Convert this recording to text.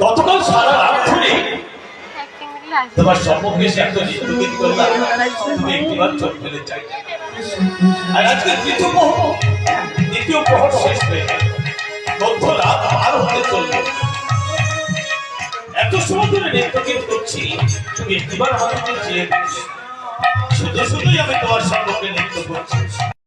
গতকাল সারা রাত ধরে তোমার সম্মুখে এসে এত নৃত্যগীত করলাম, তুমি একটিবার চোখ ফেলে চাই। আর আজকে দ্বিতীয় প্রহর শেষ হয়ে গেল, মধ্য রাত পার হতে চলবে। এত সময় ধরে নৃত্যগীত করছি, তুমি একটিবার আমাকে চেয়ে শুধু শুধুই আমি তোমার সম্মুখে নৃত্য করছি।